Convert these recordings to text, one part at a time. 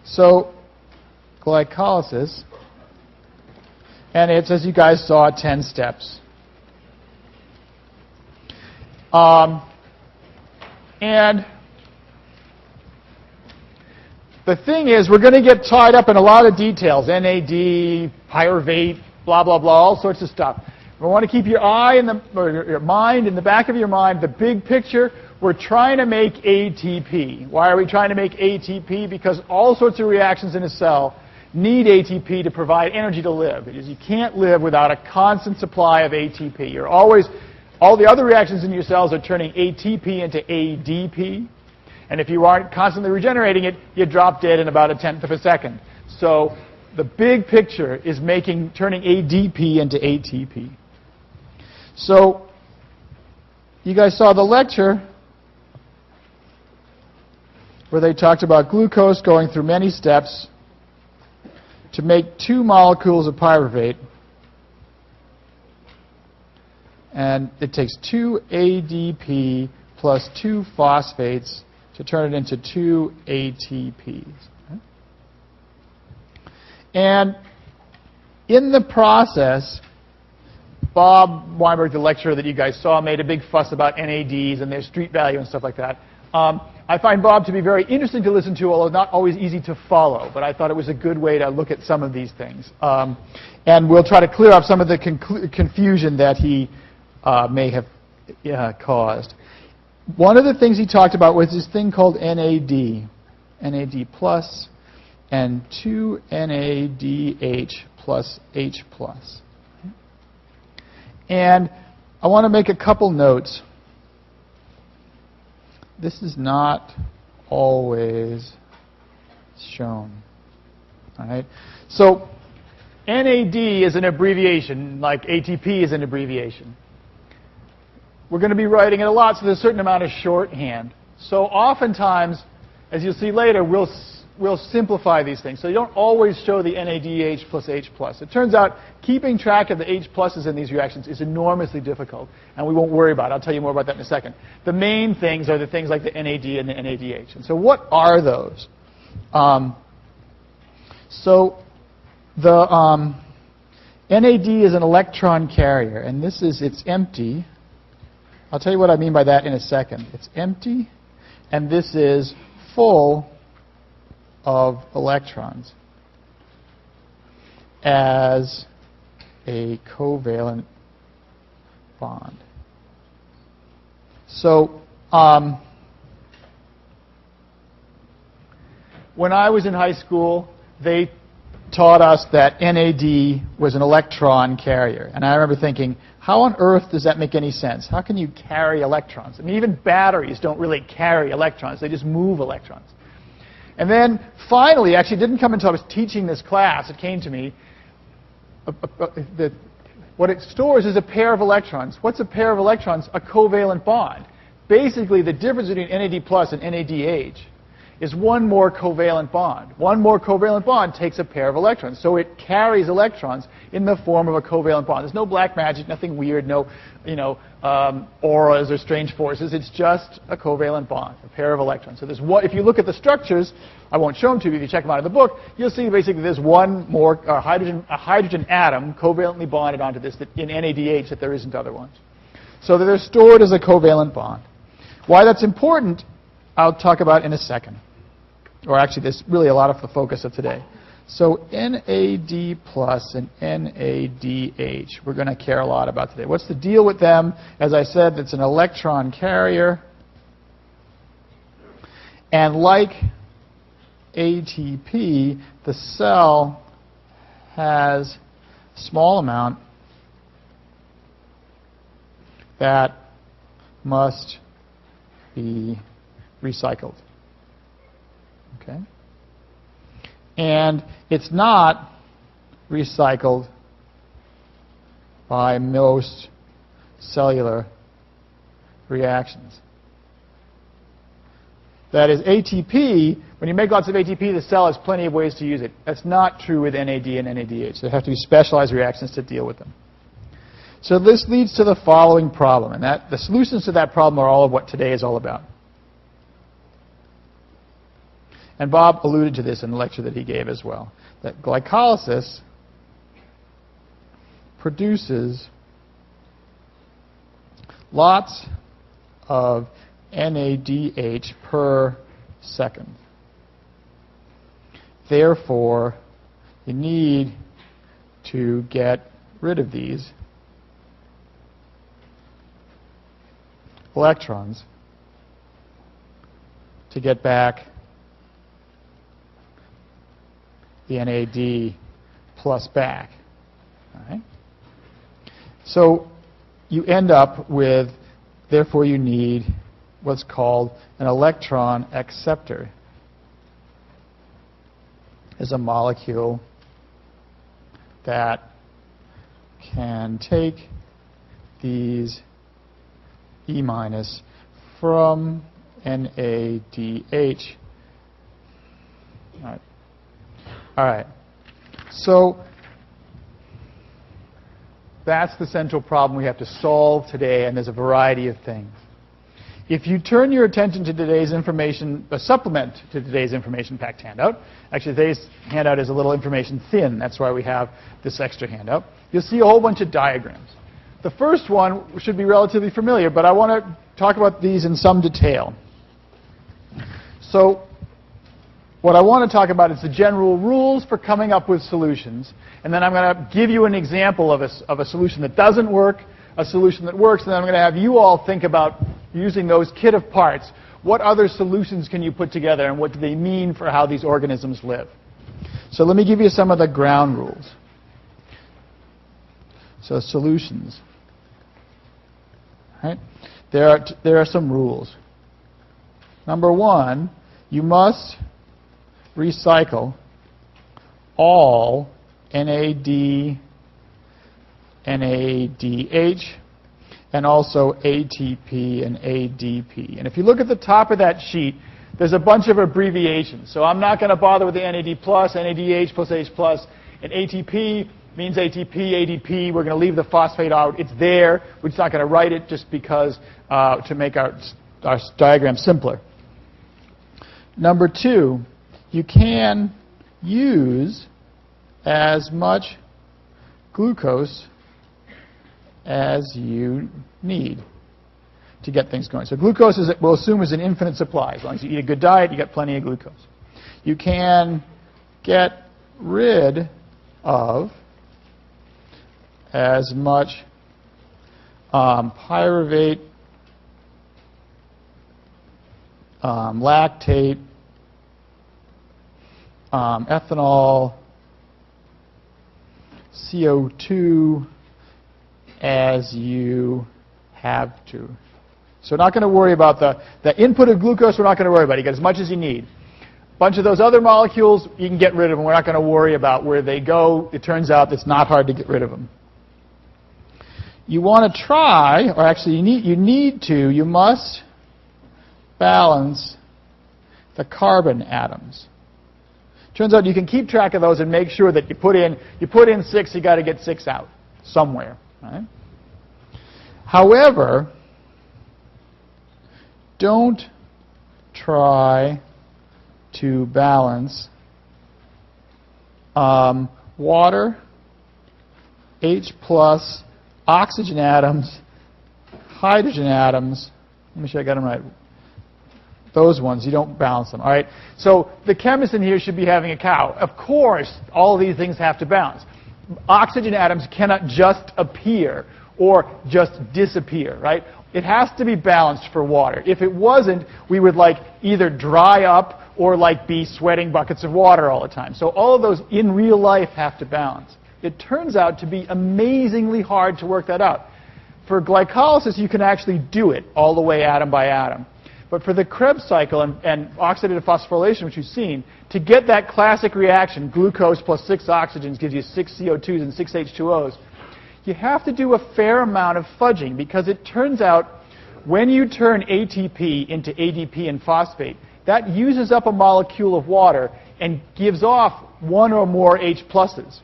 So glycolysis, and it's, as you guys saw, 10 steps. And the thing is, we're going to get tied up in a lot of details, NAD, pyruvate, blah, blah, blah, all sorts of stuff. We want to keep your eye in your mind, in the back of your mind, the big picture. We're trying to make ATP. Why are we trying to make ATP? Because all sorts of reactions in a cell need ATP to provide energy to live. Because you can't live without a constant supply of ATP. You're always, all the other reactions in your cells are turning ATP into ADP. And if you aren't constantly regenerating it, you drop dead in about 1/10 of a second. So the big picture is turning ADP into ATP. So you guys saw the lecture where they talked about glucose going through many steps to make 2 molecules of pyruvate. And it takes 2 ADP plus 2 phosphates to turn it into 2 ATPs. And in the process, Bob Weinberg, the lecturer that you guys saw, made a big fuss about NADs and their street value and stuff like that. I find Bob to be very interesting to listen to, although not always easy to follow. But I thought it was a good way to look at some of these things. And we'll try to clear up some of the confusion that he may have caused. One of the things he talked about was this thing called NAD, NAD plus, and 2NADH plus H plus. And I want to make a couple notes. This is not always shown. All right? So NAD is an abbreviation, like ATP is an abbreviation. We're going to be writing it a lot, so there's a certain amount of shorthand. So oftentimes, as you'll see later, we'll simplify these things. So you don't always show the NADH plus H plus. It turns out keeping track of the H pluses in these reactions is enormously difficult, and we won't worry about it. I'll tell you more about that in a second. The main things are the things like the NAD and the NADH. And so what are those? So the NAD is an electron carrier, and it's empty. I'll tell you what I mean by that in a second. It's empty, and this is full of electrons as a covalent bond. So when I was in high school, they taught us that NAD was an electron carrier. And I remember thinking, how on earth does that make any sense? How can you carry electrons? I mean, even batteries don't really carry electrons. They just move electrons. And then finally, actually it didn't come until I was teaching this class, it came to me, what it stores is a pair of electrons. What's a pair of electrons? A covalent bond. Basically, the difference between NAD plus and NADH is one more covalent bond. One more covalent bond takes a pair of electrons. So it carries electrons in the form of a covalent bond. There's no black magic, nothing weird, no auras or strange forces. It's just a covalent bond, a pair of electrons. So there's one, if you look at the structures, I won't show them to you if you check them out in the book, you'll see basically there's one more a hydrogen atom covalently bonded onto this in NADH that there isn't other ones. So that they're stored as a covalent bond. Why that's important, I'll talk about in a second. Or actually, there's really a lot of the focus of today. So NAD plus and NADH, we're going to care a lot about today. What's the deal with them? As I said, it's an electron carrier. And like ATP, the cell has a small amount that must be recycled. Okay? And it's not recycled by most cellular reactions. That is, ATP, when you make lots of ATP, the cell has plenty of ways to use it. That's not true with NAD and NADH. There have to be specialized reactions to deal with them. So this leads to the following problem, and the solutions to that problem are all of what today is all about. And Bob alluded to this in the lecture that he gave as well, that glycolysis produces lots of NADH per second. Therefore, you need to get rid of these electrons to get back the NAD plus back. All right? So you end up with, therefore you need what's called an electron acceptor. Is a molecule that can take these E minus from NADH. All right. So that's the central problem we have to solve today, and there's a variety of things. If you turn your attention to today's information, a supplement to today's information packed handout, actually today's handout is a little information thin, that's why we have this extra handout, you'll see a whole bunch of diagrams. The first one should be relatively familiar, but I want to talk about these in some detail. So what I want to talk about is the general rules for coming up with solutions, and then I'm going to give you an example of a solution that doesn't work, a solution that works, and then I'm going to have you all think about using those kit of parts. What other solutions can you put together, and what do they mean for how these organisms live? So let me give you some of the ground rules. So solutions. Right? There are some rules. Number one, you must recycle all NAD, NADH, and also ATP and ADP. And if you look at the top of that sheet, there's a bunch of abbreviations. So I'm not going to bother with the NAD+, NADH plus H+, and ATP means ATP, ADP. We're going to leave the phosphate out. It's there. We're just not going to write it just because to make our diagram simpler. Number two, you can use as much glucose as you need to get things going. So glucose, we'll assume, is an infinite supply. As long as you eat a good diet, you get plenty of glucose. You can get rid of as much pyruvate, lactate, ethanol, CO2 as you have to. So we're not going to worry about the input of glucose. We're not going to worry about it. You get as much as you need. A bunch of those other molecules, you can get rid of them. We're not going to worry about where they go. It turns out it's not hard to get rid of them. You want to try, or actually you must balance the carbon atoms. Turns out you can keep track of those and make sure that you put in 6, you got to get 6 out somewhere. Right? However, don't try to balance water, H+, oxygen atoms, hydrogen atoms. Let me make sure I got them right. Those ones, you don't balance them. All right? So the chemist in here should be having a cow. Of course, all of these things have to balance. Oxygen atoms cannot just appear or just disappear, right? It has to be balanced for water. If it wasn't, we would either dry up or be sweating buckets of water all the time. So all of those in real life have to balance. It turns out to be amazingly hard to work that out. For glycolysis, you can actually do it all the way atom by atom. But for the Krebs cycle and oxidative phosphorylation, which you've seen, to get that classic reaction, glucose plus 6 oxygens gives you 6 CO2s and 6 H2Os, you have to do a fair amount of fudging, because it turns out when you turn ATP into ADP and phosphate, that uses up a molecule of water and gives off one or more H pluses.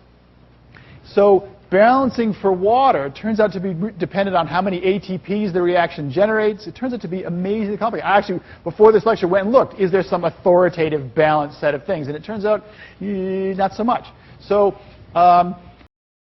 So Balancing for water turns out to be dependent on how many ATPs the reaction generates. It turns out to be amazingly complicated. I actually, before this lecture, went and looked, is there some authoritative balanced set of things? And it turns out, not so much. So